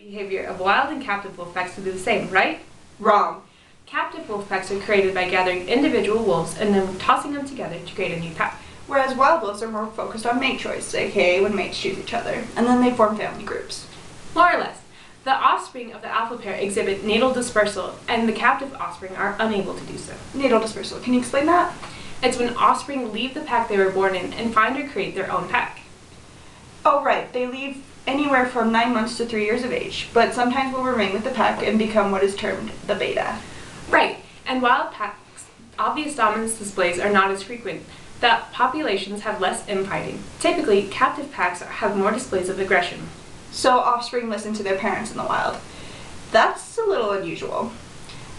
behavior of wild and captive wolf packs to do the same, right? Wrong. Captive wolf packs are created by gathering individual wolves and then tossing them together to create a new pack. Whereas wild wolves are more focused on mate choice, aka when mates choose each other, and then they form family groups. More or less. The offspring of the alpha pair exhibit natal dispersal, and the captive offspring are unable to do so. Natal dispersal, can you explain that? It's when offspring leave the pack they were born in and find or create their own pack. Oh right, they leave anywhere from 9 months to 3 years of age, but sometimes will remain with the pack and become what is termed the beta. Right, and wild packs, obvious dominance displays are not as frequent. The populations have less infighting. Typically, captive packs have more displays of aggression. So offspring listen to their parents in the wild. That's a little unusual.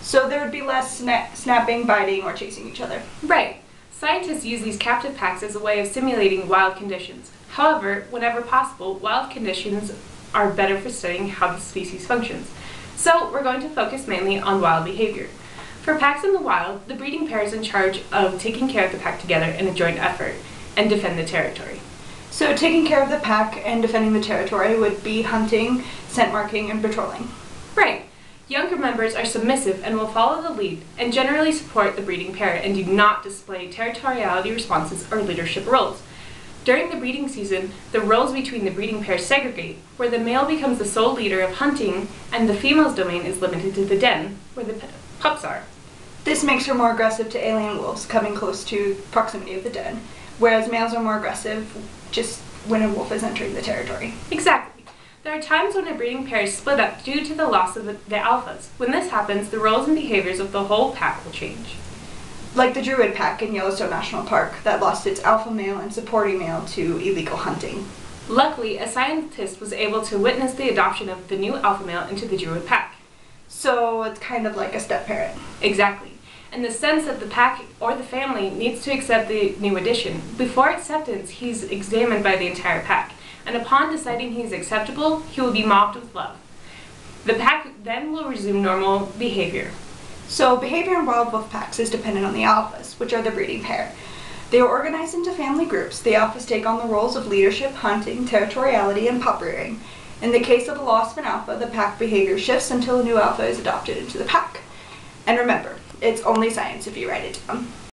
So there would be less snapping, biting, or chasing each other. Right. Scientists use these captive packs as a way of simulating wild conditions. However, whenever possible, wild conditions are better for studying how the species functions. So we're going to focus mainly on wild behavior. For packs in the wild, the breeding pair is in charge of taking care of the pack together in a joint effort and defend the territory. So taking care of the pack and defending the territory would be hunting, scent marking, and patrolling. Right. Younger members are submissive and will follow the lead and generally support the breeding pair and do not display territoriality responses or leadership roles. During the breeding season, the roles between the breeding pair segregate, where the male becomes the sole leader of hunting and the female's domain is limited to the den, where the pups are. This makes her more aggressive to alien wolves coming close to proximity of the den, whereas males are more aggressive just when a wolf is entering the territory. Exactly. There are times when a breeding pair is split up due to the loss of the alphas. When this happens, the roles and behaviors of the whole pack will change. Like the Druid pack in Yellowstone National Park that lost its alpha male and supporting male to illegal hunting. Luckily, a scientist was able to witness the adoption of the new alpha male into the Druid pack. So it's kind of like a step parent. Exactly. In the sense that the pack or the family needs to accept the new addition. Before acceptance, he's examined by the entire pack, and upon deciding he's acceptable, he will be mobbed with love. The pack then will resume normal behavior. So behavior in wild wolf packs is dependent on the alphas, which are the breeding pair. They are organized into family groups. The alphas take on the roles of leadership, hunting, territoriality, and pup rearing. In the case of the loss of an alpha, the pack behavior shifts until a new alpha is adopted into the pack. And remember, it's only science if you write it down.